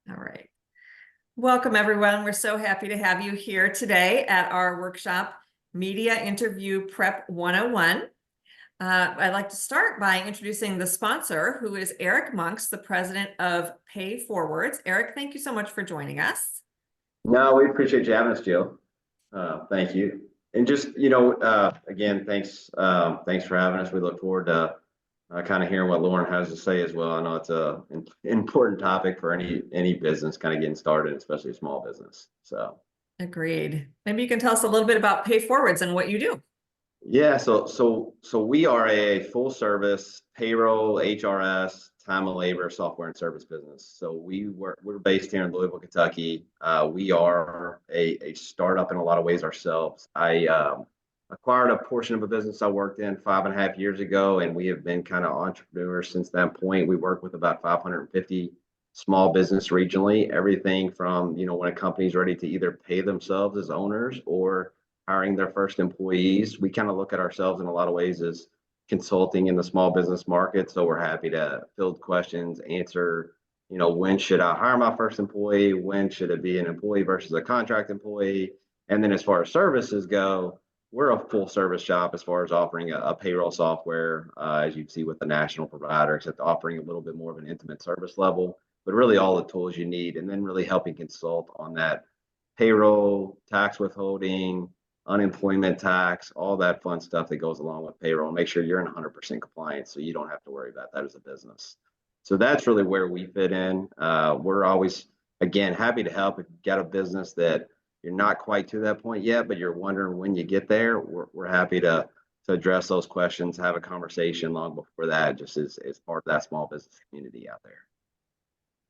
All right. Welcome, everyone. We're so happy to have you here today at our workshop, Media Interview Prep 101. I'd like to start by introducing the sponsor, who is Eric Monks, the president of Pay Forwards. Eric, thank you so much for joining us. No, we appreciate you having us, Jill. Thank you. And just, again, thanks for having us. We look forward to kind of hearing what Lauren has to say as well. I know it's an important topic for any business kind of getting started, especially a small business. So. Agreed. Maybe you can tell us a little bit about Pay Forwards and what you do. Yeah, so we are a full service payroll, HRS, time and labor, software and service business. So we're based here in Louisville, Kentucky. We are a startup in a lot of ways ourselves. I acquired a portion of a business I worked in 5.5 years ago, and we have been kind of entrepreneurs since that point. We work with about 550 small business regionally, everything from, when a company's ready to either pay themselves as owners or hiring their first employees. We kind of look at ourselves in a lot of ways as consulting in the small business market. So we're happy to field questions, answer, when should I hire my first employee? When should it be an employee versus a contract employee? And then as far as services go, we're a full service shop as far as offering a payroll software, as you'd see with the national provider, except offering a little bit more of an intimate service level, but really all the tools you need, and then really helping consult on that payroll, tax withholding, unemployment tax, all that fun stuff that goes along with payroll. Make sure you're in 100% compliance so you don't have to worry about that as a business. So that's really where we fit in. We're always, again, happy to help if you've got a business that you're not quite to that point yet, but you're wondering when you get there. We're happy to address those questions, have a conversation long before that, just as part of that small business community out there.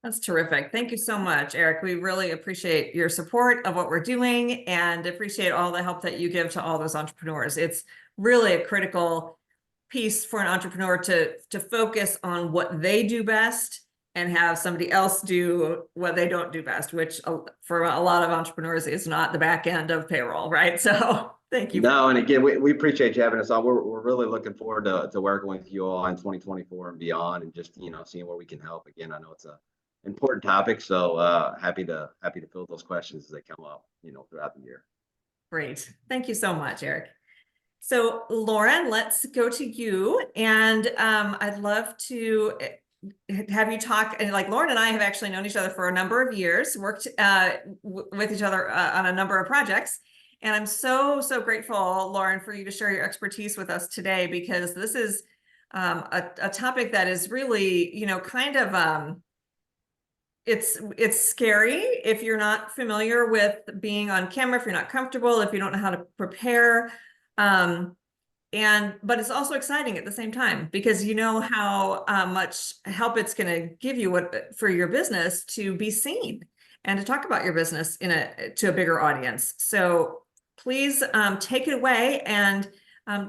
That's terrific. Thank you so much, Eric. We really appreciate your support of what we're doing and appreciate all the help that you give to all those entrepreneurs. It's really a critical piece for an entrepreneur to focus on what they do best and have somebody else do what they don't do best, which for a lot of entrepreneurs is not the back end of payroll, right? So thank you. No, and again, we appreciate you having us on. We're really looking forward to working with you all in 2024 and beyond, and just seeing where we can help. Again, I know it's a important topic, so happy to field those questions as they come up, throughout the year. Great, thank you so much, Eric. So Lauren, let's go to you, and I'd love to have you talk. And like Lauren and I have actually known each other for a number of years, worked with each other on a number of projects, and I'm so grateful, Lauren, for you to share your expertise with us today, because this is a topic that is really, kind of it's scary if you're not familiar with being on camera, if you're not comfortable, if you don't know how to prepare. But it's also exciting at the same time, because you know how much help it's going to give you for your business to be seen and to talk about your business to a bigger audience. So please take it away and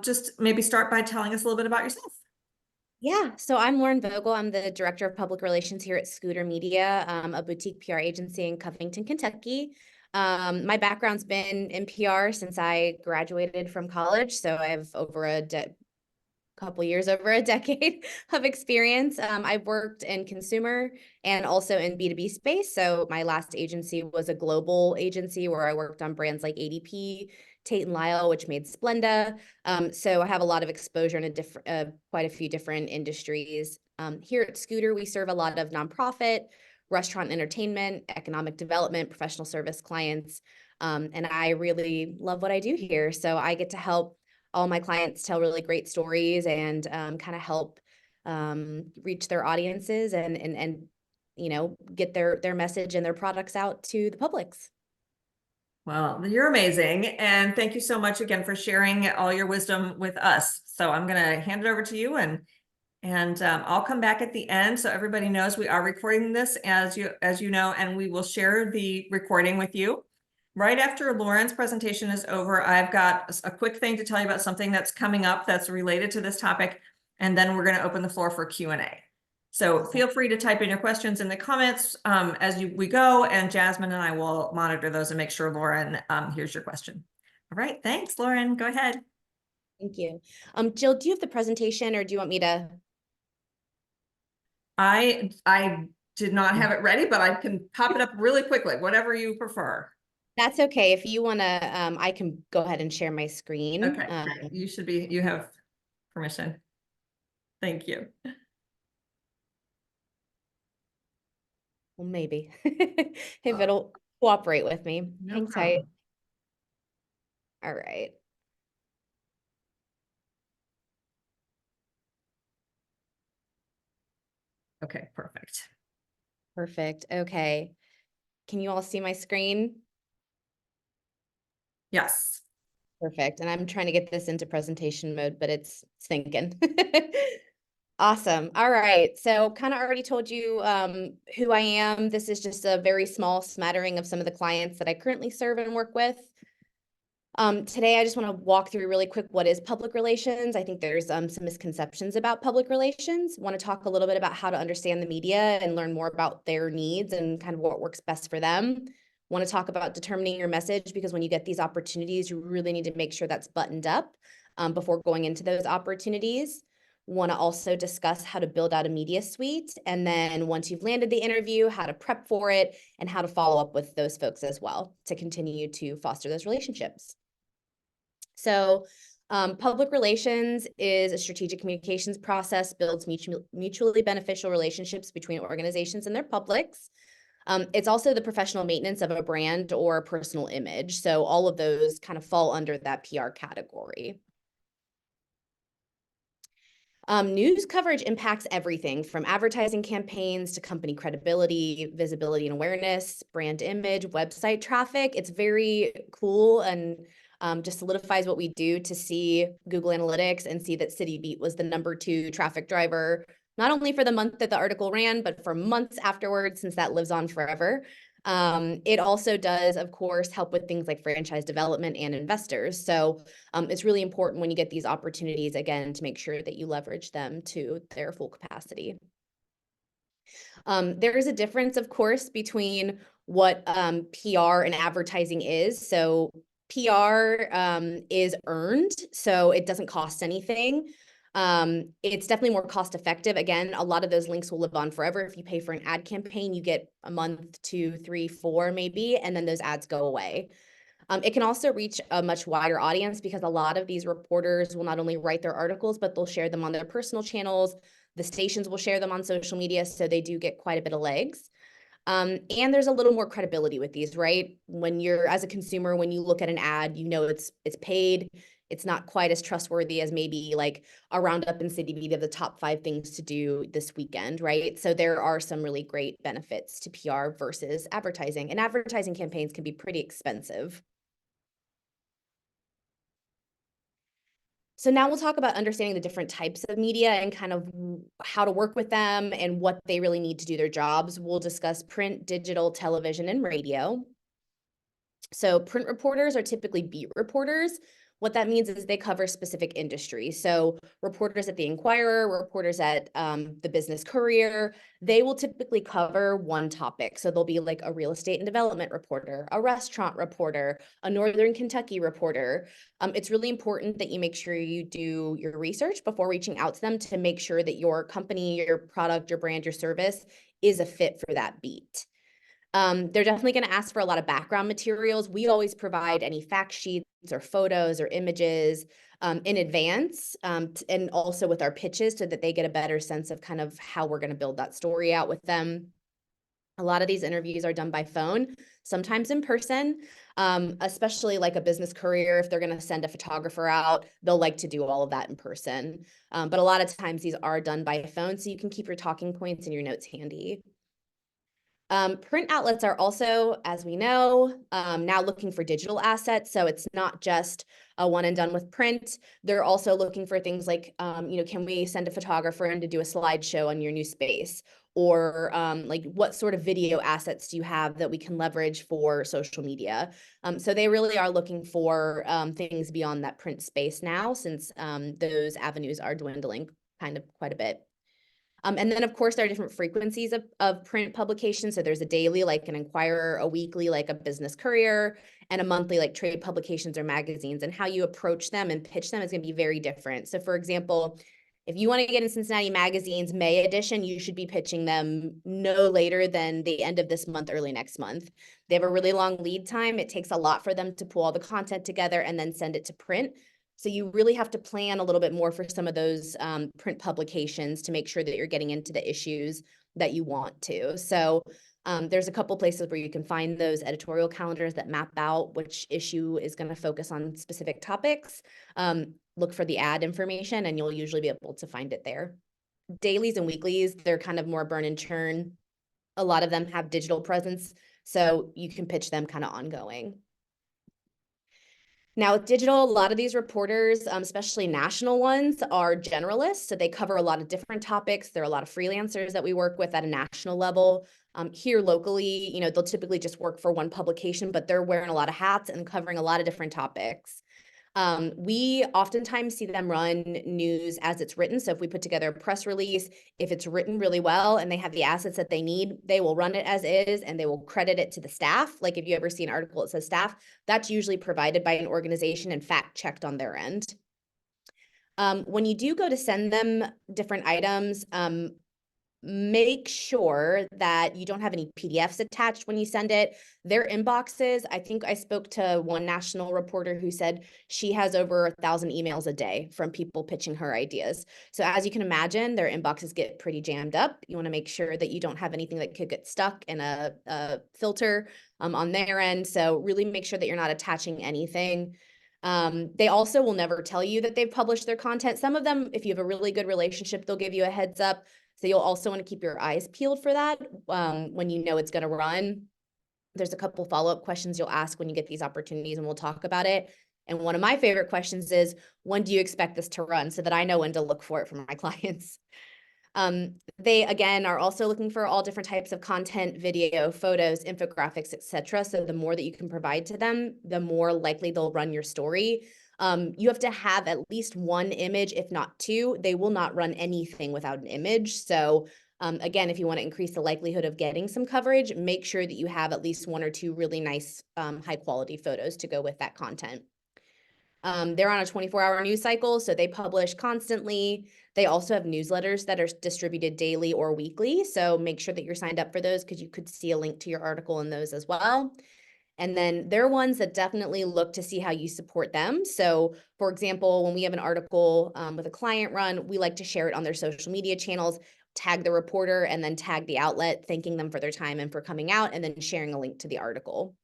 just maybe start by telling us a little bit about yourself. Yeah, so I'm Lauren Vogel. I'm the Director of Public Relations here at Scooter Media, a boutique PR agency in Covington, Kentucky. My background's been in PR since I graduated from college, so I have over a decade of experience. I've worked in consumer and also in B2B space. So my last agency was a global agency where I worked on brands like ADP, Tate & Lyle, which made Splenda. So I have a lot of exposure in quite a few different industries. Here at Scooter, we serve a lot of nonprofit, restaurant entertainment, economic development, professional service clients. And I really love what I do here. So I get to help all my clients tell really great stories and kind of help reach their audiences and get their message and their products out to the publics. Well, you're amazing. And thank you so much again for sharing all your wisdom with us. So I'm going to hand it over to you, and I'll come back at the end. So everybody knows we are recording this, as you know, and we will share the recording with you. Right after Lauren's presentation is over, I've got a quick thing to tell you about something that's coming up that's related to this topic. And then we're going to open the floor for Q&A. So feel free to type in your questions in the comments as we go, and Jasmine and I will monitor those and make sure Lauren hears your question. All right, thanks, Lauren. Go ahead. Thank you. Jill, do you have the presentation, or do you want me to? I did not have it ready, but I can pop it up really quickly, whatever you prefer. That's okay. If you want to, I can go ahead and share my screen. Okay, great. You have permission. Thank you. Well, maybe if it'll cooperate with me. No Hang problem. tight. All right. Okay, perfect. Perfect. Okay. Can you all see my screen? Yes. Perfect. And I'm trying to get this into presentation mode, but it's thinking. Awesome. All right. So kind of already told you who I am. This is just a very small smattering of some of the clients that I currently serve and work with. Today, I just want to walk through really quick what is public relations. I think there's some misconceptions about public relations. Want to talk a little bit about how to understand the media and learn more about their needs and kind of what works best for them. Want to talk about determining your message, because when you get these opportunities, you really need to make sure that's buttoned up before going into those opportunities. Want to also discuss how to build out a media suite. And then once you've landed the interview, how to prep for it and how to follow up with those folks as well to continue to foster those relationships. So public relations is a strategic communications process, builds mutually beneficial relationships between organizations and their publics. It's also the professional maintenance of a brand or personal image. So all of those kind of fall under that PR category. News coverage impacts everything from advertising campaigns to company credibility, visibility and awareness, brand image, website traffic. It's very cool and just solidifies what we do to see Google Analytics and see that City Beat was the #2 traffic driver, not only for the month that the article ran, but for months afterwards, since that lives on forever. It also does, of course, help with things like franchise development and investors. So it's really important when you get these opportunities, again, to make sure that you leverage them to their full capacity. There is a difference, of course, between what PR and advertising is. So PR is earned, so it doesn't cost anything. It's definitely more cost effective. Again, a lot of those links will live on forever. If you pay for an ad campaign, you get a month, 2, 3, 4 maybe, and then those ads go away. It can also reach a much wider audience, because a lot of these reporters will not only write their articles, but they'll share them on their personal channels. The stations will share them on social media, so they do get quite a bit of legs. And there's a little more credibility with these, right? When you're, as a consumer, when you look at an ad, you know it's paid. It's not quite as trustworthy as maybe like a roundup in City Beat of the top 5 things to do this weekend, right? So there are some really great benefits to PR versus advertising, and advertising campaigns can be pretty expensive. So now we'll talk about understanding the different types of media and kind of how to work with them and what they really need to do their jobs. We'll discuss print, digital, television, and radio. So print reporters are typically beat reporters. What that means is they cover specific industries. So reporters at the Inquirer, reporters at the Business Courier, they will typically cover one topic. So there'll be like a real estate and development reporter, a restaurant reporter, a Northern Kentucky reporter. It's really important that you make sure you do your research before reaching out to them to make sure that your company, your product, your brand, your service is a fit for that beat. They're definitely going to ask for a lot of background materials. We always provide any fact sheets or photos or images in advance, and also with our pitches, so that they get a better sense of kind of how we're going to build that story out with them. A lot of these interviews are done by phone, sometimes in person, especially like a Business Courier. If they're going to send a photographer out, they'll like to do all of that in person. But a lot of times these are done by phone, so you can keep your talking points and your notes handy. Print outlets are also, as we know, now looking for digital assets. So it's not just a one and done with print. They're also looking for things like, can we send a photographer in to do a slideshow on your new space? Or like, what sort of video assets do you have that we can leverage for social media? So they really are looking for things beyond that print space now, since those avenues are dwindling kind of quite a bit. And then, of course, there are different frequencies of print publication. So there's a daily, like an Inquirer, a weekly, like a Business Courier, and a monthly, like trade publications or magazines. And how you approach them and pitch them is going to be very different. So, for example, If you want to get in Cincinnati Magazine's May edition, you should be pitching them no later than the end of this month, early next month. They have a really long lead time. It takes a lot for them to pull all the content together and then send it to print. So you really have to plan a little bit more for some of those print publications to make sure that you're getting into the issues that you want to. So there's a couple places where you can find those editorial calendars that map out which issue is going to focus on specific topics. Look for the ad information and you'll usually be able to find it there. Dailies and weeklies, they're kind of more burn and churn. A lot of them have digital presence, so you can pitch them kind of ongoing. Now with digital, a lot of these reporters, especially national ones, are generalists. So they cover a lot of different topics. There are a lot of freelancers that we work with at a national level. Here locally, they'll typically just work for one publication, but they're wearing a lot of hats and covering a lot of different topics. We oftentimes see them run news as it's written. So if we put together a press release, if it's written really well and they have the assets that they need, they will run it as is and they will credit it to the staff. Like if you ever see an article that says staff, that's usually provided by an organization and fact checked on their end. When you do go to send them different items, make sure that you don't have any PDFs attached when you send it. Their inboxes, I think I spoke to one national reporter who said she has over 1,000 emails a day from people pitching her ideas. So as you can imagine, their inboxes get pretty jammed up. You want to make sure that you don't have anything that could get stuck in a filter on their end. So really make sure that you're not attaching anything. They also will never tell you that they've published their content. Some of them, if you have a really good relationship, they'll give you a heads up. So you'll also want to keep your eyes peeled for that when you know it's going to run. There's a couple follow-up questions you'll ask when you get these opportunities, and we'll talk about it. And one of my favorite questions is, when do you expect this to run, so that I know when to look for it from my clients. They, again, are also looking for all different types of content, video, photos, infographics, etc. So the more that you can provide to them, the more likely they'll run your story. You have to have at least one image, if not two. They will not run anything without an image. So again, if you want to increase the likelihood of getting some coverage, make sure that you have at least one or two really nice high quality photos to go with that content. They're on a 24-hour news cycle, so they publish constantly. They also have newsletters that are distributed daily or weekly. So make sure that you're signed up for those, because you could see a link to your article in those as well. And then there are ones that definitely look to see how you support them. So for example, when we have an article with a client run, we like to share it on their social media channels, tag the reporter, and then tag the outlet, thanking them for their time and for coming out, and then sharing a link to the article.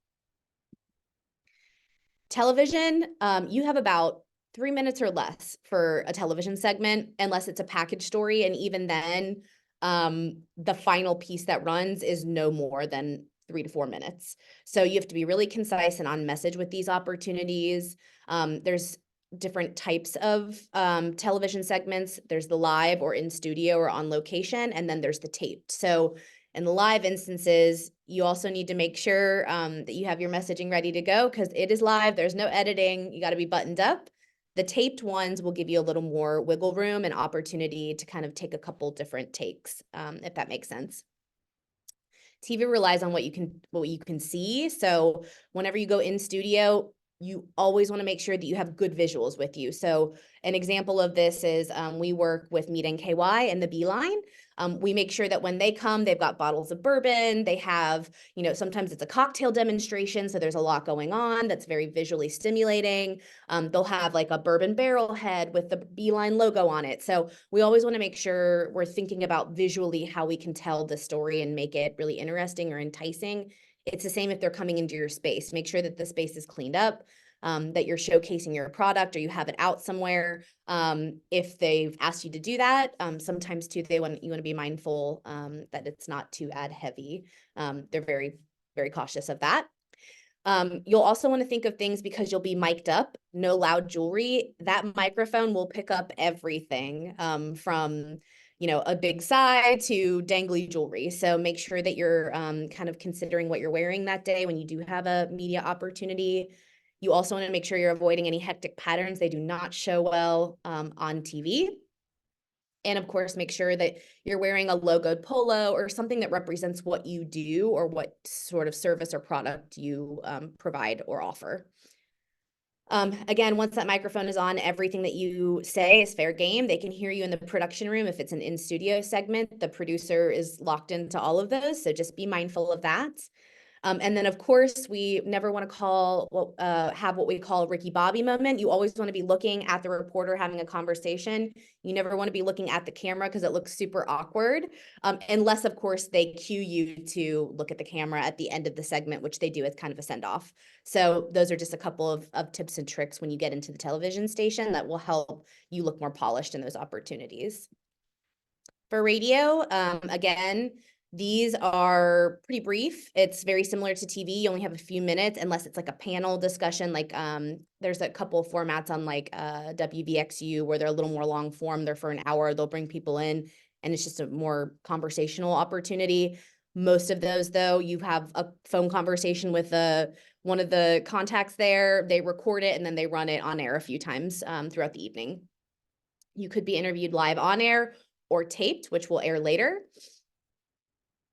Television, you have about 3 minutes or less for a television segment, unless it's a package story. And even then, the final piece that runs is no more than 3 to 4 minutes. So you have to be really concise and on message with these opportunities. There's different types of television segments. There's the live or in studio or on location, and then there's the taped. So in the live instances, you also need to make sure that you have your messaging ready to go, because it is live. There's no editing. You got to be buttoned up. The taped ones will give you a little more wiggle room and opportunity to kind of take a couple different takes, if that makes sense. TV relies on what you can see. So whenever you go in studio, you always want to make sure that you have good visuals with you. So an example of this is we work with Meet NKY and the Beeline. We make sure that when they come, they've got bottles of bourbon. They have, sometimes it's a cocktail demonstration. So there's a lot going on that's very visually stimulating. They'll have like a bourbon barrel head with the Beeline logo on it. So we always want to make sure we're thinking about visually how we can tell the story and make it really interesting or enticing. It's the same if they're coming into your space. Make sure that the space is cleaned up, that you're showcasing your product or you have it out somewhere. If they've asked you to do that, sometimes too, you want to be mindful that it's not too ad heavy. They're very, very cautious of that. You'll also want to think of things, because you'll be mic'd up, no loud jewelry. That microphone will pick up everything from a big sigh to dangly jewelry. So make sure that you're kind of considering what you're wearing that day when you do have a media opportunity. You also want to make sure you're avoiding any hectic patterns. They do not show well on TV. And of course, make sure that you're wearing a logoed polo or something that represents what you do or what sort of service or product you provide or offer. Again, once that microphone is on, everything that you say is fair game. They can hear you in the production room. If it's an in-studio segment, the producer is locked into all of those. So just be mindful of that. And then, of course, we never want to have what we call a Ricky Bobby moment. You always want to be looking at the reporter having a conversation. You never want to be looking at the camera because it looks super awkward, unless, of course, they cue you to look at the camera at the end of the segment, which they do as kind of a send-off. So those are just a couple of tips and tricks when you get into the television station that will help you look more polished in those opportunities. For radio, again, these are pretty brief. It's very similar to TV. You only have a few minutes unless it's like a panel discussion. Like there's a couple of formats on like WVXU where they're a little more long form. They're for an hour. They'll bring people in and it's just a more conversational opportunity. Most of those, though, you have a phone conversation with one of the contacts there. They record it and then they run it on air a few times throughout the evening. You could be interviewed live on air or taped, which will air later.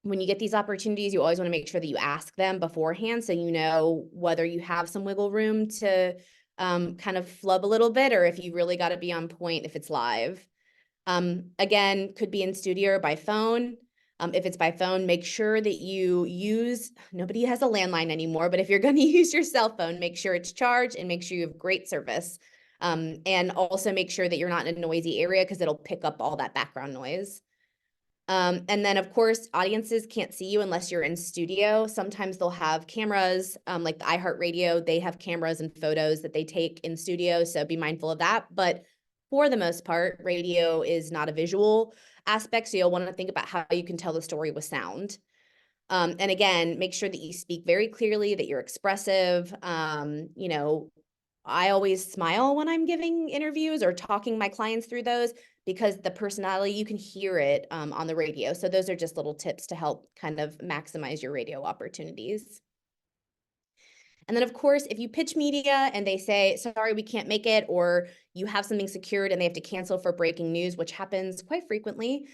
When you get these opportunities, you always want to make sure that you ask them beforehand so you know whether you have some wiggle room to kind of flub a little bit or if you really got to be on point if it's live. Again, could be in studio or by phone. If it's by phone, make sure that you nobody has a landline anymore, but if you're going to use your cell phone, make sure it's charged and make sure you have great service. And also make sure that you're not in a noisy area because it'll pick up all that background noise. And then, of course, audiences can't see you unless you're in studio. Sometimes they'll have cameras, like the iHeartRadio, they have cameras and photos that they take in studio, so be mindful of that. But for the most part, radio is not a visual aspect, so you'll want to think about how you can tell the story with sound. And again, make sure that you speak very clearly, that you're expressive. You know, I always smile when I'm giving interviews or talking my clients through those because the personality, you can hear it on the radio. So those are just little tips to help kind of maximize your radio opportunities. And then, of course, if you pitch media and they say, sorry, we can't make it, or you have something secured and they have to cancel for breaking news, which happens quite frequently,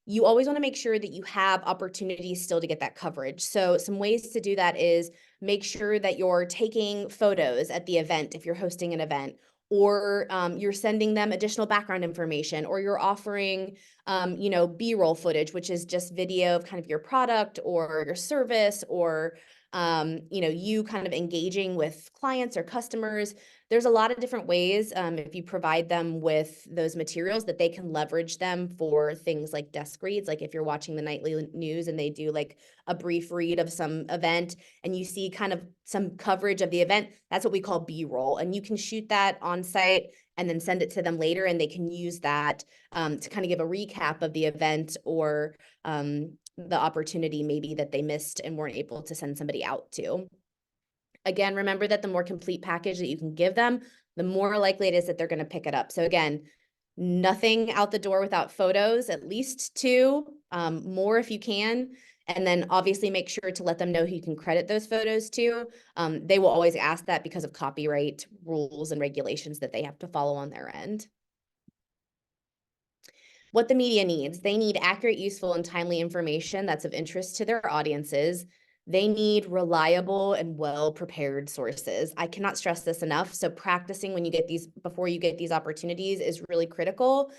you always want to make sure that you have opportunities still to get that coverage. So some ways to do that is make sure that you're taking photos at the event if you're hosting an event, or you're sending them additional background information, or you're offering, B-roll footage, which is just video of kind of your product or your service or you kind of engaging with clients or customers. There's a lot of different ways if you provide them with those materials that they can leverage them for things like desk reads. Like if you're watching the nightly news and they do like a brief read of some event and you see kind of some coverage of the event, that's what we call B-roll. And you can shoot that on site and then send it to them later and they can use that to kind of give a recap of the event or the opportunity maybe that they missed and weren't able to send somebody out to. Again, remember that the more complete package that you can give them, the more likely it is that they're going to pick it up. So again, nothing out the door without photos, at least 2, more if you can. And then obviously make sure to let them know who you can credit those photos to. They will always ask that because of copyright rules and regulations that they have to follow on their end. What the media needs. They need accurate, useful, and timely information that's of interest to their audiences. They need reliable and well-prepared sources. I cannot stress this enough. So practicing before you get these opportunities is really critical.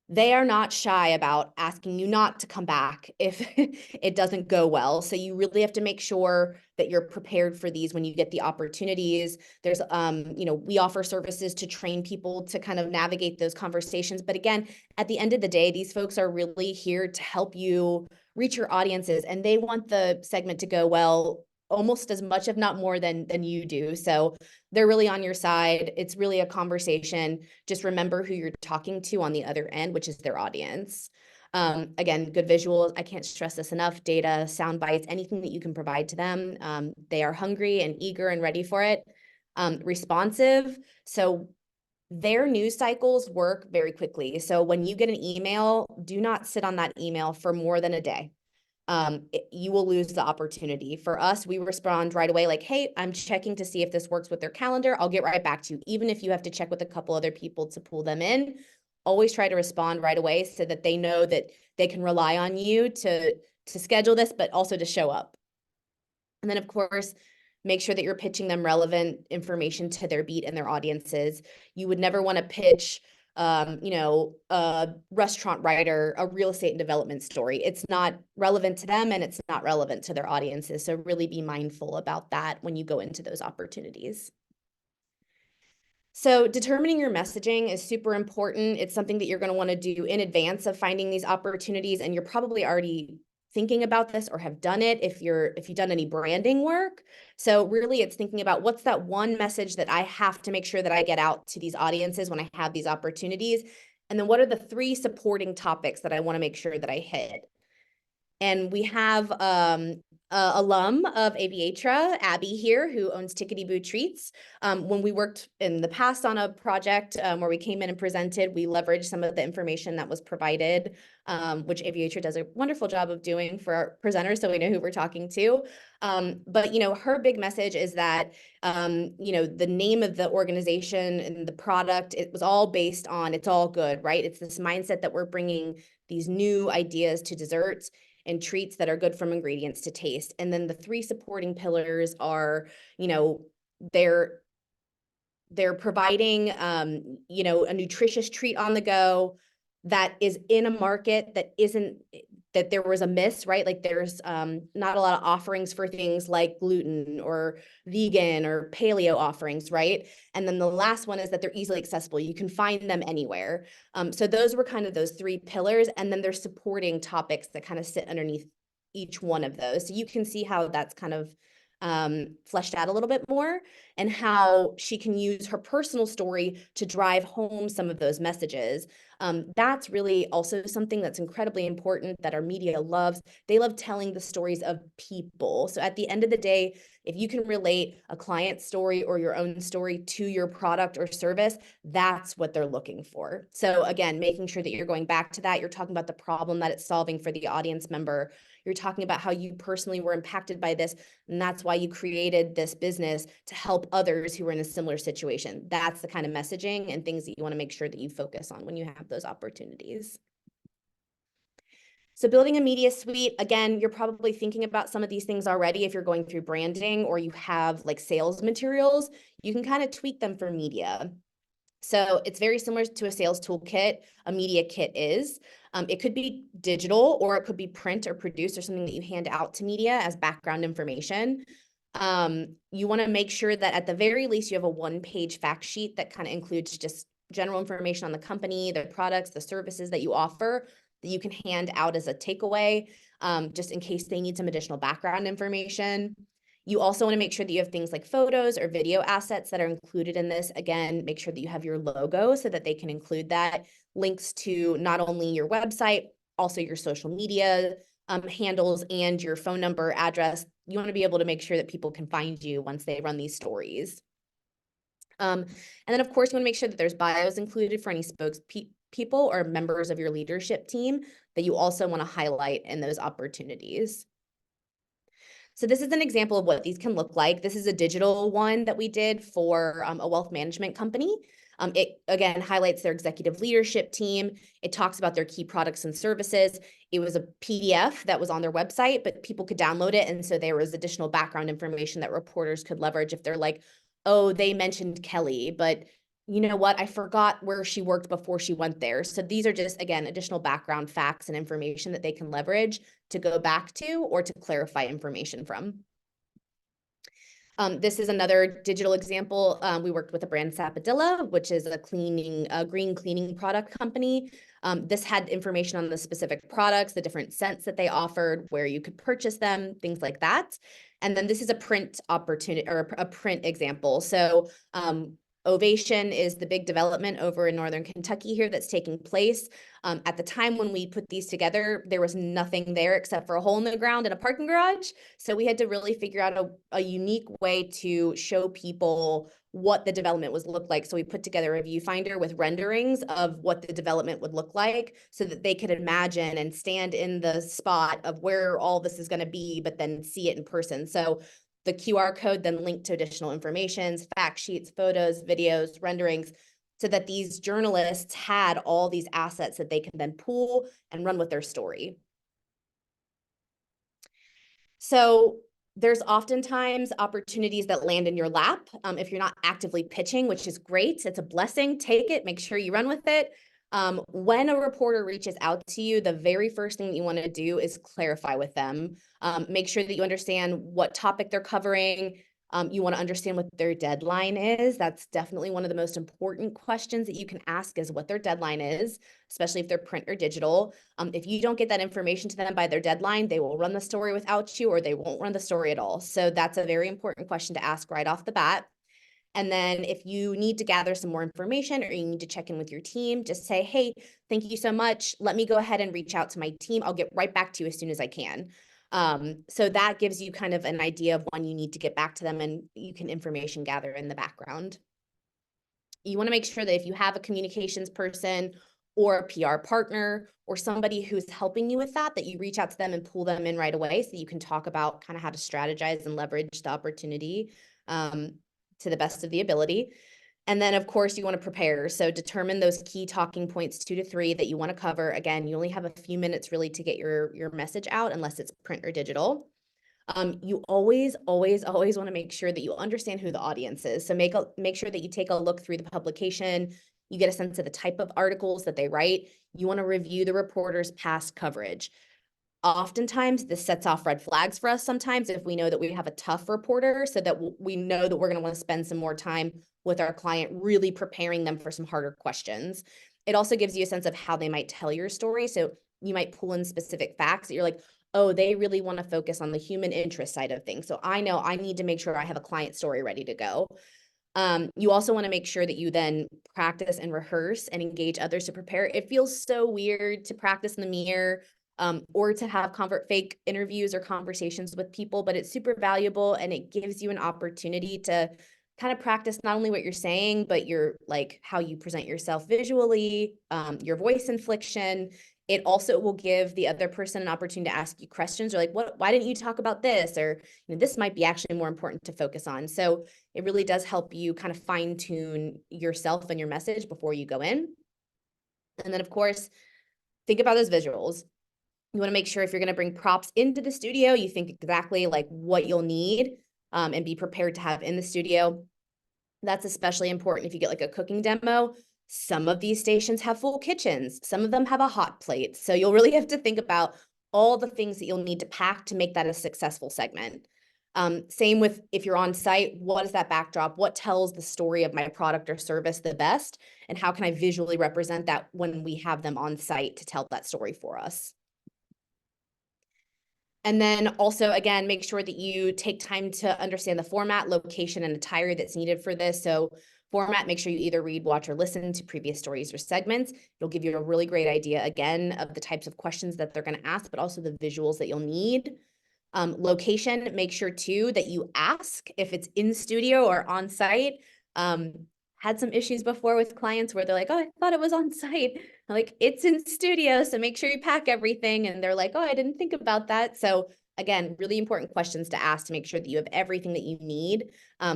They are not shy about asking you not to come back if it doesn't go well. So you really have to make sure that you're prepared for these when you get the opportunities. There's, we offer services to train people to kind of navigate those conversations. But again, at the end of the day, these folks are really here to help you reach your audiences and they want the segment to go well almost as much, if not more than you do. So they're really on your side. It's really a conversation. Just remember who you're talking to on the other end, which is their audience. Again, good visuals. I can't stress this enough. Data, sound bites, anything that you can provide to them. They are hungry and eager and ready for it. Responsive. So their news cycles work very quickly. So when you get an email, do not sit on that email for more than a day. You will lose the opportunity. For us, we respond right away like, hey, I'm checking to see if this works with their calendar. I'll get right back to you. Even if you have to check with a couple other people to pull them in, always try to respond right away so that they know that they can rely on you to schedule this, but also to show up. And then, of course, make sure that you're pitching them relevant information to their beat and their audiences. You would never want to pitch a restaurant writer, a real estate and development story. It's not relevant to them and it's not relevant to their audiences. So really be mindful about that when you go into those opportunities. So determining your messaging is super important. It's something that you're going to want to do in advance of finding these opportunities. And you're probably already thinking about this or have done it if you've done any branding work. So really it's thinking about what's that one message that I have to make sure that I get out to these audiences when I have these opportunities. And then what are the 3 supporting topics that I want to make sure that I hit? And we have alum of Aviatra, Abby here, who owns Tickety Boo Treats. When we worked in the past on a project where we came in and presented, we leveraged some of the information that was provided, which Aviatra does a wonderful job of doing for our presenters, so we know who we're talking to. But her big message is that the name of the organization and the product, it was all based on it's all good, right? It's this mindset that we're bringing these new ideas to desserts and treats that are good from ingredients to taste. And then the 3 supporting pillars are, they're providing, a nutritious treat on the go that is in a market that isn't, that there was a miss, right? Like there's not a lot of offerings for things like gluten or vegan or paleo offerings, right? And then the last one is that they're easily accessible. You can find them anywhere. So those were kind of those 3 pillars. And then there's supporting topics that kind of sit underneath each one of those. So you can see how that's kind of fleshed out a little bit more, and how she can use her personal story to drive home some of those messages. That's really also something that's incredibly important that our media loves. They love telling the stories of people. So at the end of the day, if you can relate a client's story or your own story to your product or service, that's what they're looking for. So again, making sure that you're going back to that. You're talking about the problem that it's solving for the audience member. You're talking about how you personally were impacted by this, and that's why you created this business to help others who are in a similar situation. That's the kind of messaging and things that you want to make sure that you focus on when you have those opportunities. So building a media suite, again, you're probably thinking about some of these things already if you're going through branding or you have like sales materials, you can kind of tweak them for media. So it's very similar to a sales toolkit, a media kit is. It could be digital or it could be print or produced or something that you hand out to media as background information. You want to make sure that at the very least you have a 1-page fact sheet that kind of includes just general information on the company, the products, the services that you offer that you can hand out as a takeaway, just in case they need some additional background information. You also want to make sure that you have things like photos or video assets that are included in this. Again, make sure that you have your logo so that they can include that. Links to not only your website, also your social media handles and your phone number, address. You want to be able to make sure that people can find you once they run these stories. And then of course, you want to make sure that there's bios included for any spokespeople or members of your leadership team that you also want to highlight in those opportunities. So this is an example of what these can look like. This is a digital one that we did for a wealth management company. It, again, highlights their executive leadership team. It talks about their key products and services. It was a PDF that was on their website, but people could download it. And so there was additional background information that reporters could leverage if they're like, oh, they mentioned Kelly, but you know what? I forgot where she worked before she went there. So these are just, again, additional background facts and information that they can leverage to go back to or to clarify information from. This is another digital example. We worked with a brand, Sapadilla, which is a green cleaning product company. This had information on the specific products, the different scents that they offered, where you could purchase them, things like that. And then this is a print opportunity or a print example. So Ovation is the big development over in Northern Kentucky here that's taking place. At the time when we put these together, there was nothing there except for a hole in the ground and a parking garage. So we had to really figure out a unique way to show people what the development was look like. So we put together a viewfinder with renderings of what the development would look like so that they could imagine and stand in the spot of where all this is going to be, but then see it in person. So the QR code then linked to additional information, fact sheets, photos, videos, renderings, so that these journalists had all these assets that they can then pull and run with their story. So There's oftentimes opportunities that land in your lap. If you're not actively pitching, which is great, it's a blessing, take it, make sure you run with it. When a reporter reaches out to you, the very first thing that you want to do is clarify with them. Make sure that you understand what topic they're covering. You want to understand what their deadline is. That's definitely one of the most important questions that you can ask, is what their deadline is, especially if they're print or digital. If you don't get that information to them by their deadline, they will run the story without you, or they won't run the story at all. So that's a very important question to ask right off the bat. And then if you need to gather some more information, or you need to check in with your team, just say, hey, thank you so much. Let me go ahead and reach out to my team. I'll get right back to you as soon as I can. So that gives you kind of an idea of when you need to get back to them, and you can information gather in the background. You want to make sure that if you have a communications person or a PR partner or somebody who's helping you with that, that you reach out to them and pull them in right away, so you can talk about kind of how to strategize and leverage the opportunity to the best of the ability. And then, of course, you want to prepare. So determine those key talking points, 2 to 3, that you want to cover. Again, you only have a few minutes really to get your message out, unless it's print or digital. You always want to make sure that you understand who the audience is. So make sure that you take a look through the publication. You get a sense of the type of articles that they write. You want to review the reporter's past coverage. Oftentimes, this sets off red flags for us sometimes if we know that we have a tough reporter, so that we know that we're going to want to spend some more time with our client, really preparing them for some harder questions. It also gives you a sense of how they might tell your story. So you might pull in specific facts that you're like, oh, they really want to focus on the human interest side of things. So I know I need to make sure I have a client story ready to go. You also want to make sure that you then practice and rehearse and engage others to prepare. It feels so weird to practice in the mirror, or to have fake interviews or conversations with people, but it's super valuable, and it gives you an opportunity to kind of practice not only what you're saying, but how you present yourself visually, your voice inflection. It also will give the other person an opportunity to ask you questions, or why didn't you talk about this? Or, this might be actually more important to focus on. So it really does help you kind of fine tune yourself and your message before you go in. And then, of course, think about those visuals. You want to make sure, if you're going to bring props into the studio, you think exactly what you'll need, and be prepared to have in the studio. That's especially important if you get a cooking demo. Some of these stations have full kitchens. Some of them have a hot plate. So you'll really have to think about all the things that you'll need to pack to make that a successful segment. Same with if you're on site, what is that backdrop? What tells the story of my product or service the best? And how can I visually represent that when we have them on site to tell that story for us? And then also, again, make sure that you take time to understand the format, location, and attire that's needed for this. So format, make sure you either read, watch, or listen to previous stories or segments. It'll give you a really great idea, again, of the types of questions that they're going to ask, but also the visuals that you'll need. Location, make sure too that you ask if it's in studio or on site. Had some issues before with clients where they're like, oh, I thought it was on site. I'm like, it's in studio, so make sure you pack everything. And they're like, oh, I didn't think about that. So again, really important questions to ask to make sure that you have everything that you need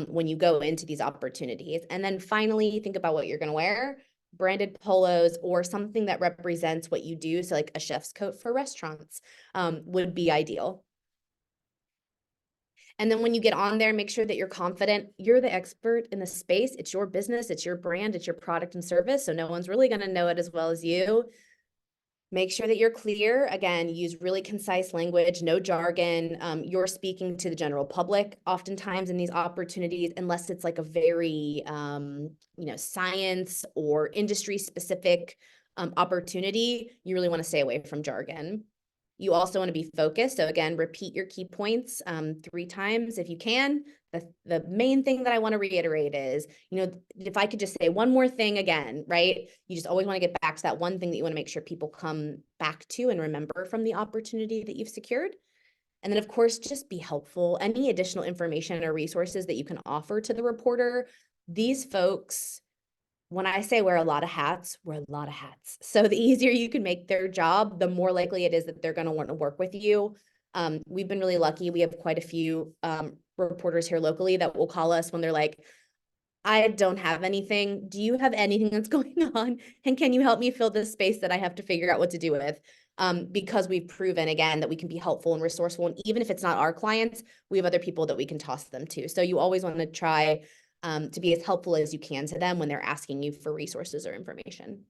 when you go into these opportunities. And then finally, think about what you're going to wear. Branded polos or something that represents what you do. So a chef's coat for restaurants would be ideal. And then when you get on there, make sure that you're confident. You're the expert in the space. It's your business. It's your brand. It's your product and service. So no one's really going to know it as well as you. Make sure that you're clear. Again, use really concise language, no jargon. You're speaking to the general public oftentimes in these opportunities, unless it's a very, science or industry specific opportunity. You really want to stay away from jargon. You also want to be focused. So again, repeat your key points 3 times if you can. The main thing that I want to reiterate is, if I could just say one more thing again, right? You just always want to get back to that one thing that you want to make sure people come back to and remember from the opportunity that you've secured. And then, of course, just be helpful. Any additional information or resources that you can offer to the reporter. These folks, when I say wear a lot of hats, wear a lot of hats. So the easier you can make their job, the more likely it is that they're going to want to work with you. We've been really lucky. We have quite a few reporters here locally that will call us when they're like, I don't have anything. Do you have anything that's going on? And can you help me fill this space that I have to figure out what to do with? because we've proven, again, that we can be helpful and resourceful. And even if it's not our clients, we have other people that we can toss them to. So you always want to try to be as helpful as you can to them when they're asking you for resources or information.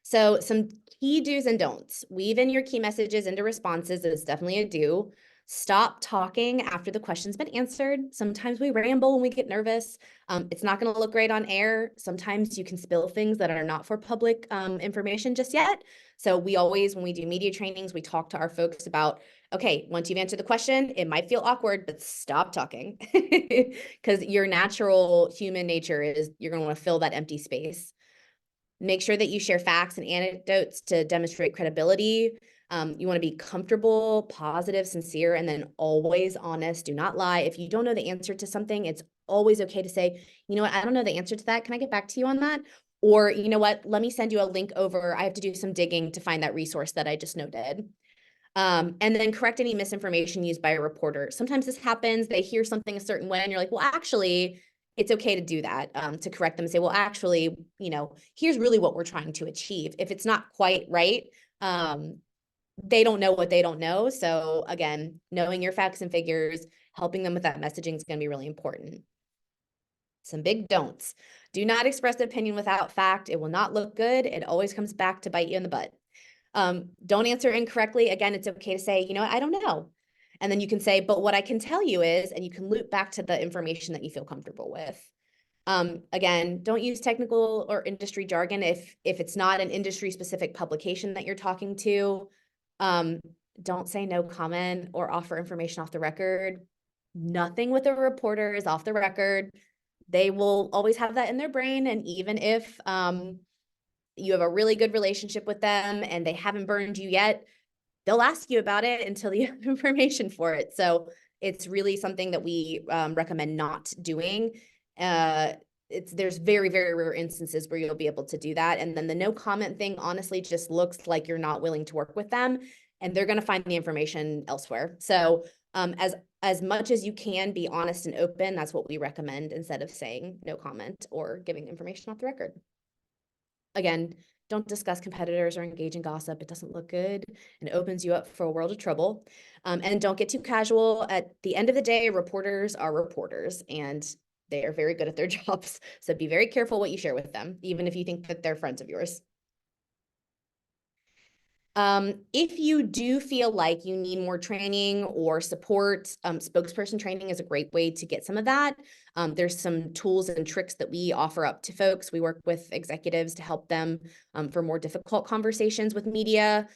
So some key do's and don'ts. Weave in your key messages into responses is definitely a do. Stop talking after the question's been answered. Sometimes we ramble when we get nervous. It's not going to look great on air. Sometimes you can spill things that are not for public information just yet. So we always, when we do media trainings, we talk to our folks about, okay, once you've answered the question, it might feel awkward, but stop talking because your natural human nature is you're going to want to fill that empty space. Make sure that you share facts and anecdotes to demonstrate credibility. You want to be comfortable, positive, sincere, and then always honest. Do not lie. If you don't know the answer to something, it's always okay to say, you know what, I don't know the answer to that. Can I get back to you on that? Or, you know what, let me send you a link over. I have to do some digging to find that resource that I just noted. And then correct any misinformation used by a reporter. Sometimes this happens, they hear something a certain way and you're like, well, actually, it's okay to do that, to correct them and say, well, actually, you know, here's really what we're trying to achieve. If it's not quite right, they don't know what they don't know. So again, knowing your facts and figures, helping them with that messaging is going to be really important. Some big don'ts. Do not express an opinion without fact. It will not look good. It always comes back to bite you in the butt. Don't answer incorrectly. Again, it's okay to say, you know, I don't know. And then you can say, but what I can tell you is, and you can loop back to the information that you feel comfortable with. Again, don't use technical or industry jargon if it's not an industry specific publication that you're talking to. Don't say no comment or offer information off the record. Nothing with a reporter is off the record. They will always have that in their brain. And even if you have a really good relationship with them and they haven't burned you yet, they'll ask you about it until you have information for it. So it's really something that we recommend not doing. There's very, very rare instances where you'll be able to do that. And then the no comment thing honestly just looks like you're not willing to work with them and they're going to find the information elsewhere. So as much as you can be honest and open, that's what we recommend instead of saying no comment or giving information off the record. Again, don't discuss competitors or engage in gossip. It doesn't look good and opens you up for a world of trouble. And don't get too casual. At the end of the day, reporters are reporters and they are very good at their jobs. So be very careful what you share with them, even if you think that they're friends of yours. If you do feel like you need more training or support, spokesperson training is a great way to get some of that. There's some tools and tricks that we offer up to folks. We work with executives to help them for more difficult conversations with media.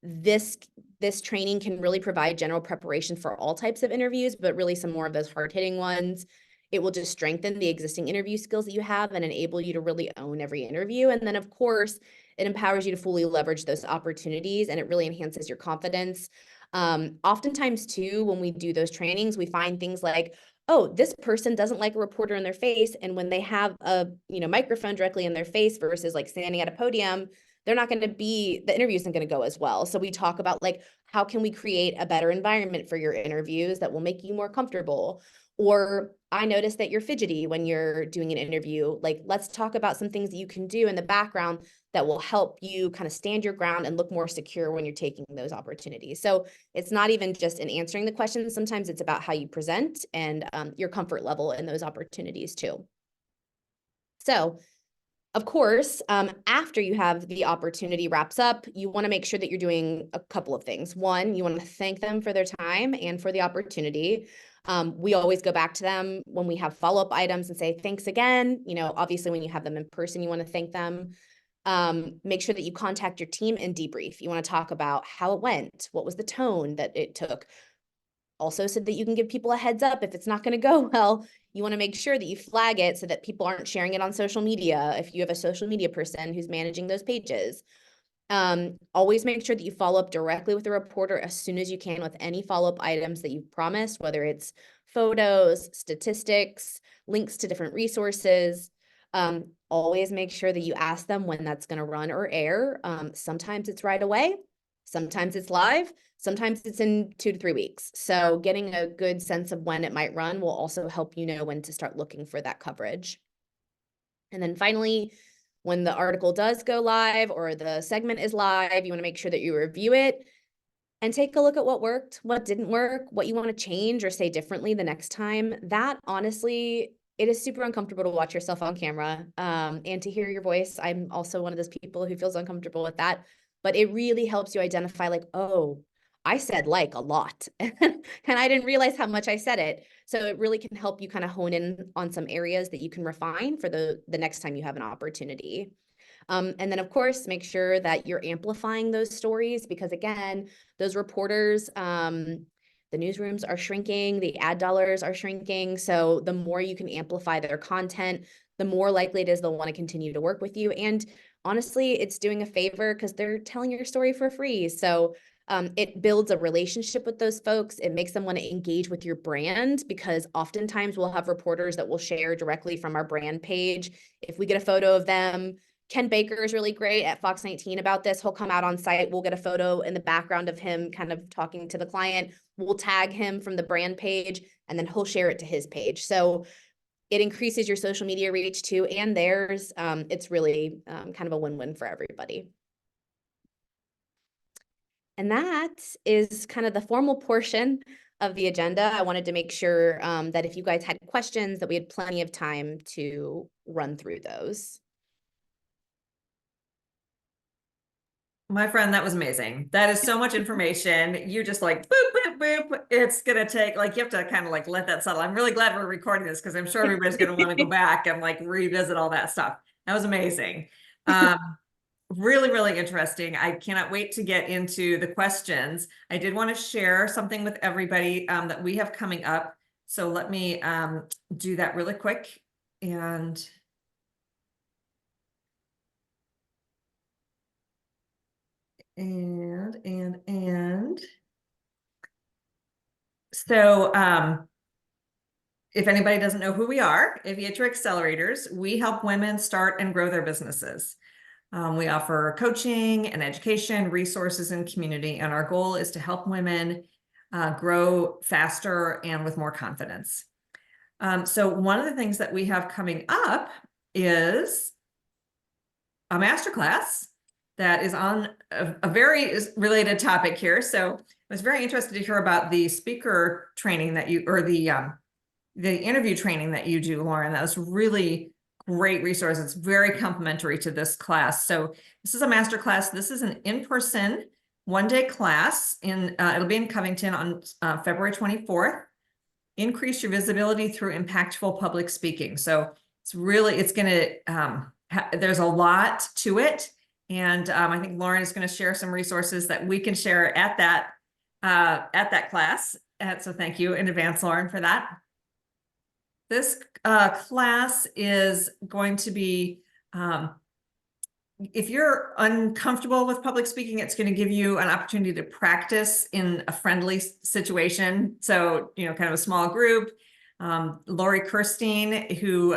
This training can really provide general preparation for all types of interviews, but really some more of those hard-hitting ones. It will just strengthen the existing interview skills that you have and enable you to really own every interview. And then, of course, it empowers you to fully leverage those opportunities and it really enhances your confidence. Oftentimes too, when we do those trainings, we find things like, oh, this person doesn't like a reporter in their face. And when they have a microphone directly in their face versus like standing at a podium, they're not going to be, the interview isn't going to go as well. So we talk about like, how can we create a better environment for your interviews that will make you more comfortable? Or I noticed that you're fidgety when you're doing an interview. Like, let's talk about some things that you can do in the background that will help you kind of stand your ground and look more secure when you're taking those opportunities. So it's not even just in answering the questions. Sometimes it's about how you present and your comfort level in those opportunities too. So of course, after you have the opportunity wraps up, you want to make sure that you're doing a couple of things. One, you want to thank them for their time and for the opportunity. We always go back to them when we have follow-up items and say, thanks again. Obviously when you have them in person, you want to thank them. Make sure that you contact your team and debrief. You want to talk about how it went, what was the tone that it took. Also, so that you can give people a heads up if it's not going to go well. You want to make sure that you flag it so that people aren't sharing it on social media if you have a social media person who's managing those pages. Always make sure that you follow up directly with the reporter as soon as you can with any follow-up items that you've promised, whether it's photos, statistics, links to different resources. Always make sure that you ask them when that's going to run or air. Sometimes it's right away. Sometimes it's live. Sometimes it's in 2 to 3 weeks. So getting a good sense of when it might run will also help you know when to start looking for that coverage. And then finally, when the article does go live or the segment is live, you want to make sure that you review it and take a look at what worked, what didn't work, what you want to change or say differently the next time. That honestly, it is super uncomfortable to watch yourself on camera and to hear your voice. I'm also one of those people who feels uncomfortable with that, but it really helps you identify like, oh, I said like a lot and I didn't realize how much I said it. So it really can help you kind of hone in on some areas that you can refine for the next time you have an opportunity. And then, of course, make sure that you're amplifying those stories because, again, those reporters, the newsrooms are shrinking, the ad dollars are shrinking. So the more you can amplify their content, the more likely it is they'll want to continue to work with you. And honestly, it's doing a favor because they're telling your story for free. So it builds a relationship with those folks. It makes them want to engage with your brand because oftentimes we'll have reporters that will share directly from our brand page. If we get a photo of them, Ken Baker is really great at Fox 19 about this. He'll come out on site. We'll get a photo in the background of him kind of talking to the client. We'll tag him from the brand page and then he'll share it to his page. So it increases your social media reach too and theirs. It's really kind of a win-win for everybody. And that is kind of the formal portion of the agenda. I wanted to make sure that if you guys had questions, that we had plenty of time to run through those. My friend, that was amazing. That is so much information. You just like boop, boop, boop. It's gonna take like you have to kind of like let that settle. I'm really glad we're recording this because I'm sure everybody's gonna want to go back and like revisit all that stuff. That was amazing. Really, really interesting. I cannot wait to get into the questions. I did want to share something with everybody that we have coming up. So let me do that really quick. And so if anybody doesn't know who we are, Aviator Accelerators, we help women start and grow their businesses. We offer coaching and education, resources, and community, and our goal is to help women grow faster and with more confidence. So one of the things that we have coming up is a masterclass that is on a very related topic here. So I was very interested to hear about the speaker training that you, or the interview training that you do, Lauren. That was really great resource. It's very complementary to this class. So this is a master class. This is an in-person one-day class it'll be in Covington on February 24th. Increase your visibility through impactful public speaking. So it's going to, there's a lot to it. And I think Lauren is going to share some resources that we can share at that class. So thank you in advance, Lauren, for that. This class is going to be, if you're uncomfortable with public speaking, it's going to give you an opportunity to practice in a friendly situation. So, kind of a small group. Lori Kirstein, who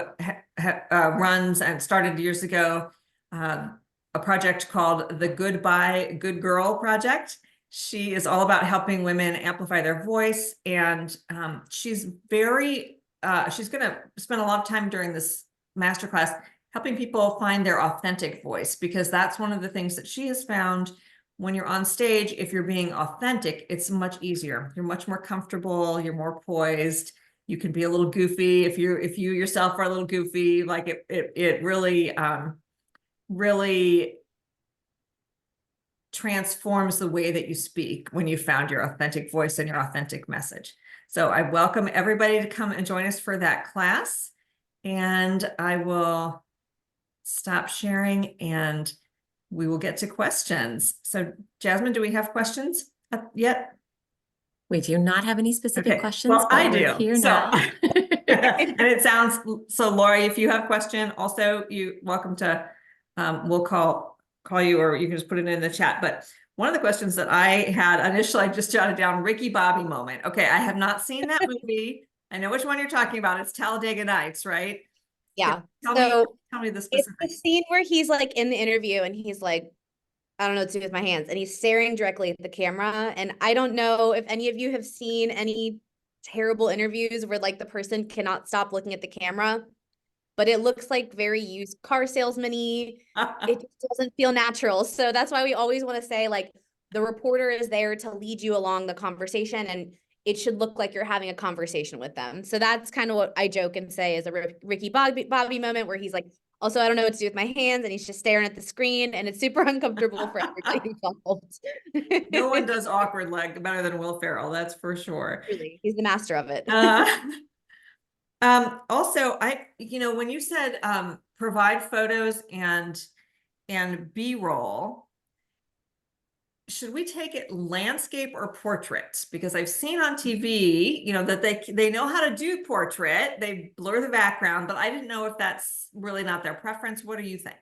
runs and started years ago a project called the Goodbye Good Girl Project. She is all about helping women amplify their voice. And she's going to spend a lot of time during this masterclass helping people find their authentic voice, because that's one of the things that she has found. When you're on stage, if you're being authentic, it's much easier. You're much more comfortable. You're more poised. You can be a little goofy if you yourself are a little goofy. Like it really transforms the way that you speak when you found your authentic voice and your authentic message. So I welcome everybody to come and join us for that class. And I will stop sharing and we will get to questions. So Jasmine, do we have questions yet? We do not have any specific questions, well, but I we're do. here So, now. and it sounds, so Lori, if you have a question, also you're welcome to, we'll call you, or you can just put it in the chat. But one of the questions that I had initially, I just jotted down Ricky Bobby moment. Okay, I have not seen that movie. I know which one you're talking about. It's Talladega Nights, right? Yeah. Tell me the It's specifics. the scene where he's like in the interview and he's like, I don't know what to do with my hands. And he's staring directly at the camera. And I don't know if any of you have seen any terrible interviews where like the person cannot stop looking at the camera. but it looks like very used car salesman-y. It just doesn't feel natural. So that's why we always want to say, like, the reporter is there to lead you along the conversation, and it should look like you're having a conversation with them. So that's kind of what I joke and say is a Ricky Bobby moment, where he's like, also, I don't know what to do with my hands, and he's just staring at the screen, and it's super uncomfortable for everybody involved. No one does awkward leg better than Will Ferrell, that's for sure. Really, he's the master of it. Also, when you said provide photos and B-roll, should we take it landscape or portrait? Because I've seen on TV, that they know how to do portrait, they blur the background, but I didn't know if that's really not their preference. What do you think?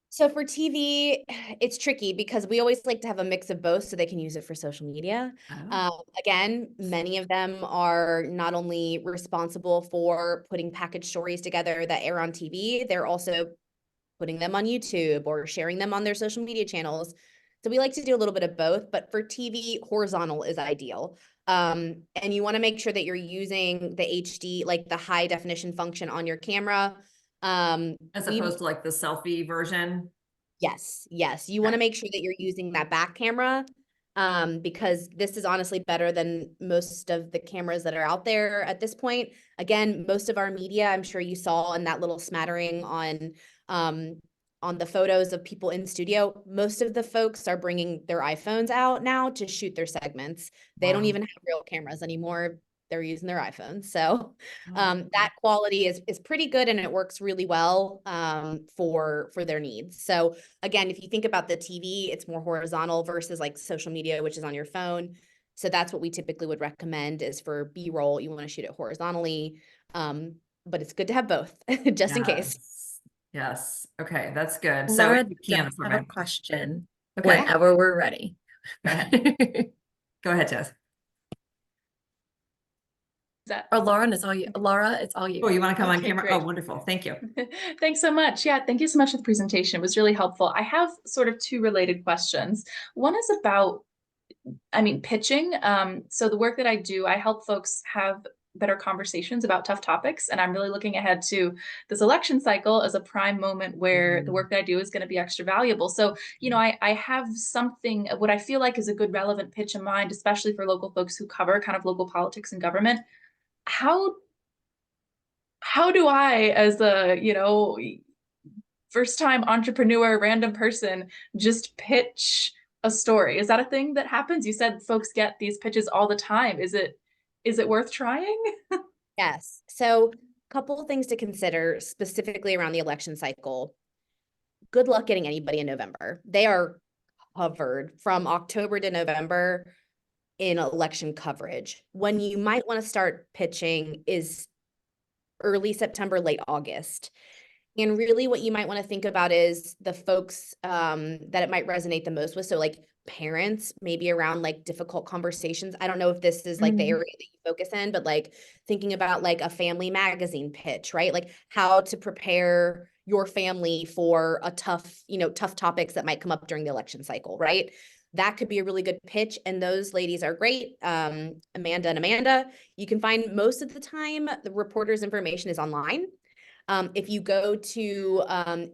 So for TV, it's tricky because we always like to have a mix of both so they can use it for social media. Again, many of them are not only responsible for putting package stories together that air on TV, they're also putting them on YouTube or sharing them on their social media channels. So we like to do a little bit of both, but for TV, horizontal is ideal. And you want to make sure that you're using the HD, like the high definition function on your camera. As opposed to like the selfie version. Yes. You want to make sure that you're using that back camera, because this is honestly better than most of the cameras that are out there at this point. Again, most of our media, I'm sure you saw in that little smattering on the photos of people in studio, most of the folks are bringing their iPhones out now to shoot their segments. They don't even have real cameras anymore. They're using their iPhones. So that quality is pretty good, and it works really well for their needs. So again, if you think about the TV, it's more horizontal versus like social media, which is on your phone. So that's what we typically would recommend is for B-roll. You want to shoot it horizontally, but it's good to have both just in case. Yes. Okay, that's good. Laura So you does have a question Okay. whenever we're ready. Go ahead. Go ahead, Jess. Or Lauren, it's all you. Laura, it's all you. Oh, you want to come on Okay, camera? great. Oh, wonderful. Thank you. Thanks so much. Yeah, thank you so much for the presentation. It was really helpful. I have sort of two related questions. One is about, pitching. So the work that I do, I help folks have better conversations about tough topics. And I'm really looking ahead to this election cycle as a prime moment where the work that I do is going to be extra valuable. So, I have something, what I feel like is a good relevant pitch in mind, especially for local folks who cover kind of local politics and government. How do I, as a, first time entrepreneur, random person, just pitch a story? Is that a thing that happens? You said folks get these pitches all the time. Is it worth trying? Yes. So a couple of things to consider specifically around the election cycle. Good luck getting anybody in November. They are covered from October to November in election coverage. When you might want to start pitching is early September, late August. And really what you might want to think about is the folks that it might resonate the most with. So like parents, maybe around like difficult conversations. I don't know if this is like the area that you focus in, but like thinking about like a family magazine pitch, right? Like how to prepare your family for a tough topics that might come up during the election cycle, right? That could be a really good pitch. And those ladies are great. Amanda, you can find most of the time the reporter's information is online. If you go to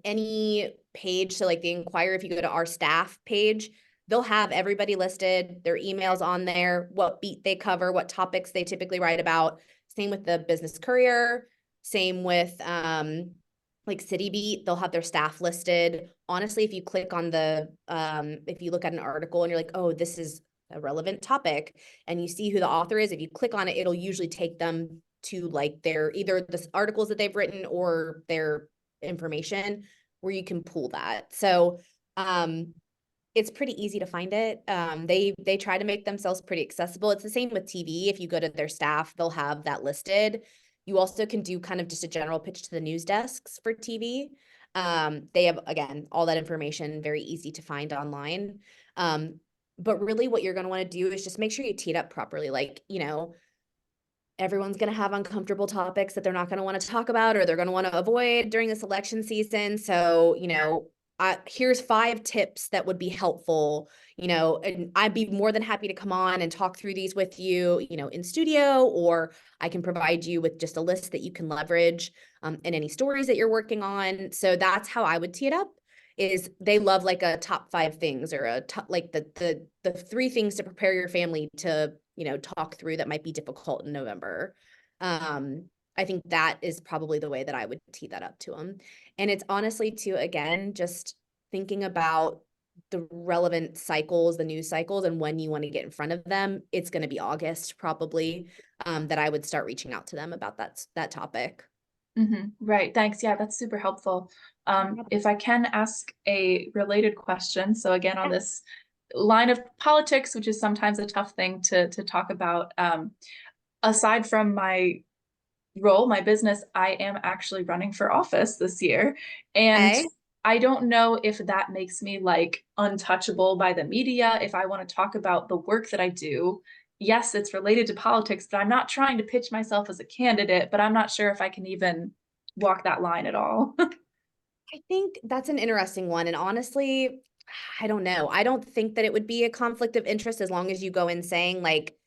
any page, so like the Inquirer, if you go to our staff page, they'll have everybody listed, their emails on there, what beat they cover, what topics they typically write about. Same with the Business Courier, same with like City Beat, they'll have their staff listed. Honestly, if you click on if you look at an article and you're like, oh, this is a relevant topic, and you see who the author is, if you click on it, it'll usually take them to like their either the articles that they've written or their information where you can pull that. So it's pretty easy to find it. They try to make themselves pretty accessible. It's the same with TV. If you go to their staff, they'll have that listed. You also can do kind of just a general pitch to the news desks for TV. They have, again, all that information very easy to find online. But really what you're going to want to do is just make sure you tee it up properly. Like, everyone's going to have uncomfortable topics that they're not going to want to talk about or they're going to want to avoid during this election season. So, here's 5 tips that would be helpful, and I'd be more than happy to come on and talk through these with you, in studio, or I can provide you with just a list that you can leverage in any stories that you're working on. So that's how I would tee it up. Is they love like a top 5 things, or a top, like the 3 things to prepare your family to, talk through that might be difficult in November. I think that is probably the way that I would tee that up to them. And it's honestly too, again, just thinking about the relevant cycles, the news cycles, and when you want to get in front of them. It's going to be August probably, that I would start reaching out to them about that topic. Right. Thanks. Yeah, that's super helpful. problem. If I can ask a related question. So again, on Yeah. this line of politics, which is sometimes a tough thing to talk about, aside from my role, my business, I am actually running for office this year. And Okay. I don't know if that makes me like untouchable by the media. If I want to talk about the work that I do, yes, it's related to politics, but I'm not trying to pitch myself as a candidate, but I'm not sure if I can even walk that line at all. I think that's an interesting one. And honestly, I don't know. I don't think that it would be a conflict of interest as long as you go in saying like,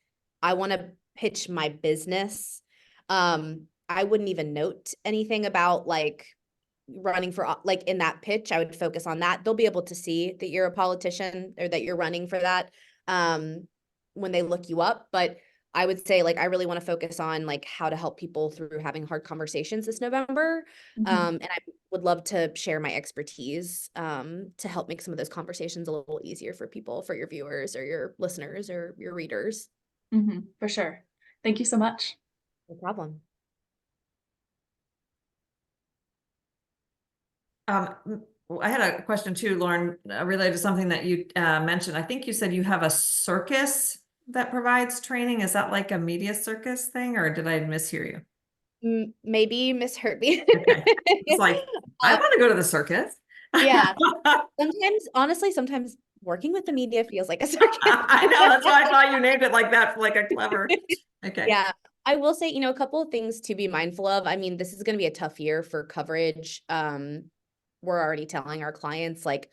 I want to pitch my business. I wouldn't even note anything about like running for like in that pitch. I would focus on that. They'll be able to see that you're a politician or that you're running for that when they look you up. But I would say like I really want to focus on like how to help people through having hard conversations this November. And I would love to share my expertise to help make some of those conversations a little easier for people, for your viewers or your listeners or your readers. For sure. Thank you so much. No problem. I had a question too, Lauren, related to something that you mentioned. I think you said you have a circus that provides training. Is that like a media circus thing, or did I mishear you? Maybe you misheard me. Okay. It's like, I want to go to the circus. Yeah. Sometimes, honestly, sometimes working with the media feels like a circus. I know, that's why I thought you named it like that, like a clever. Okay. Yeah. I will say, a couple of things to be mindful of. I mean, this is going to be a tough year for coverage. We're already telling our clients like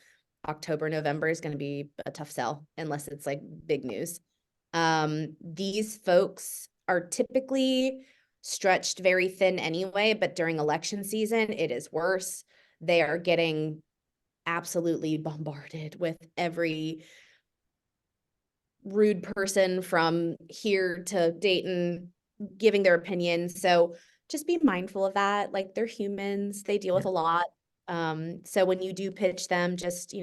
October, November is going to be a tough sell unless it's like big news. These folks are typically stretched very thin anyway, but during election season, it is worse. They are getting absolutely bombarded with every rude person from here to Dayton giving their opinions. So just be mindful of that. Like they're humans, they deal with a lot. So when you do pitch them, just,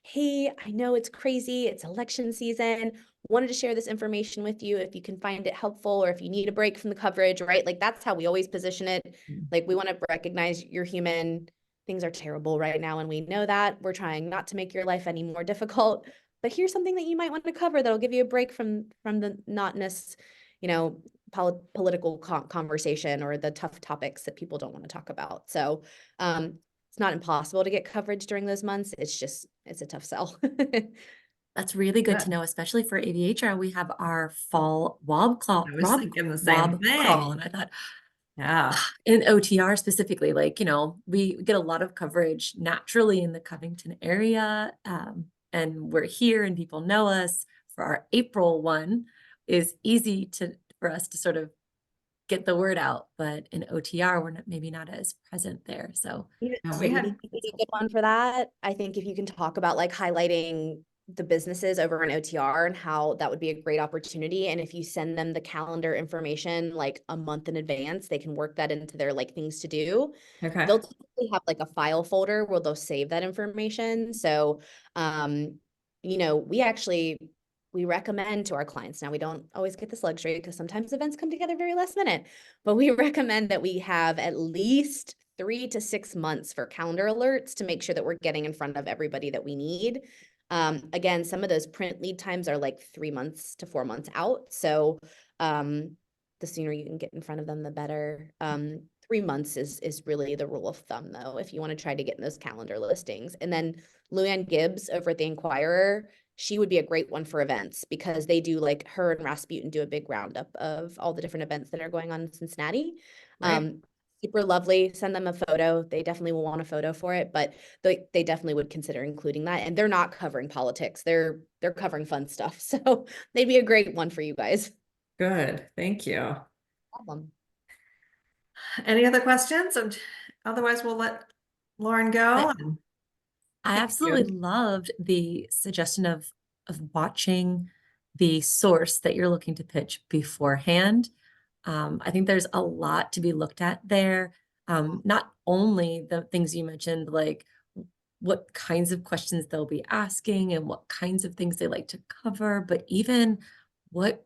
hey, I know it's crazy. It's election season. Wanted to share this information with you if you can find it helpful or if you need a break from the coverage, right? Like that's how we always position it. Like we want to recognize you're human. Things are terrible right now. And we know that. We're trying not to make your life any more difficult. But here's something that you might want to cover that'll give you a break from the monotonous, political conversation or the tough topics that people don't want to talk about. So it's not impossible to get coverage during those months. It's a tough sell. That's really good Yeah. to know, especially for AVHR. We have our fall wob crawl, I was thinking the same thing. crawl, and I thought, Yeah. in OTR specifically, like, we get a lot of coverage naturally in the Covington area, and we're here and people know us. For our April one is easy for us to sort of get the word out, but in OTR, we're maybe not as present there. So we City had- would be a good one for that. I think if you can talk about like highlighting the businesses over in OTR and how that would be a great opportunity. And if you send them the calendar information like a month in advance, they can work that into their like things to do. Okay. They'll typically have like a file folder where they'll save that information. So, we recommend to our clients. Now, we don't always get this luxury because sometimes events come together very last minute, but we recommend that we have at least 3 to 6 months for calendar alerts to make sure that we're getting in front of everybody that we need. Again, some of those print lead times are like 3 months to 4 months out. So the sooner you can get in front of them, the better. 3 months is really the rule of thumb, though, if you want to try to get in those calendar listings. And then Luann Gibbs over at the Inquirer, she would be a great one for events because they do like her and Rasputin do a big roundup of all the different events that are going on in Cincinnati. Right. super lovely. Send them a photo. They definitely will want a photo for it, but they definitely would consider including that. And they're not covering politics. They're covering fun stuff. So they'd be a great one for you guys. Good, thank you. Problem. Any other questions? And otherwise we'll let Lauren go. and I thank absolutely you. loved the suggestion of watching the source that you're looking to pitch beforehand. I think there's a lot to be looked at there. Not only the things you mentioned, like what kinds of questions they'll be asking and what kinds of things they like to cover, but even what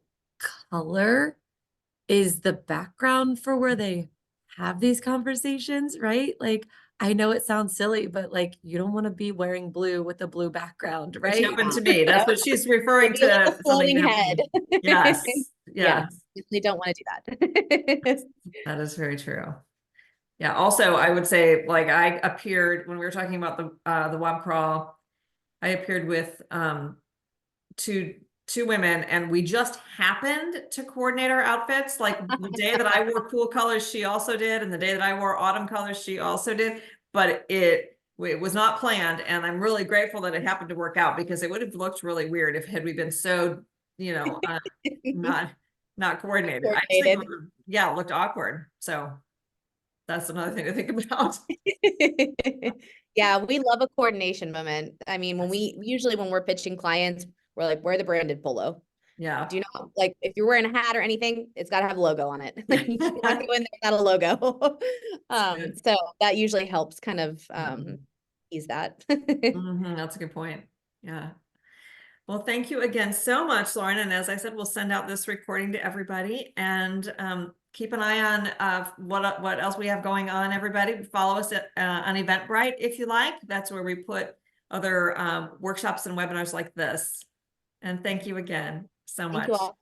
color is the background for where they have these conversations, right? Like, I know it sounds silly, but like, you don't want to be wearing blue with a blue background, Which right? happened to me. That's what she's referring Maybe a little to. Something flowing that head. happened. Yes, Yeah, yes, definitely don't want to do that. that is very true. Yeah. Also, I would say, like, I appeared when we were talking about the web crawl. I appeared with two women, and we just happened to coordinate our outfits. Like the day that I wore cool colors, she also did, and the day that I wore autumn colors, she also did. But it was not planned, and I'm really grateful that it happened to work out, because it would have looked really weird if had we been so, not coordinated. I just think, Coordinated. yeah, it looked awkward. So that's another thing to think about. Yeah, we love a coordination moment. I mean, when we're pitching clients, we're like, wear the branded polo. Yeah. Do you know, like, if you're wearing a hat or anything, it's got to have a logo on it. Like, you can't go in there without a logo. Good. So that usually helps kind of Mhm. ease that. That's a good point. Yeah. Well, thank you again so much, Lauren. And as I said, we'll send out this recording to everybody, and keep an eye on what else we have going on, everybody. Follow us on Eventbrite if you like. That's where we put other workshops and webinars like this. And thank you again so Thank you much. all.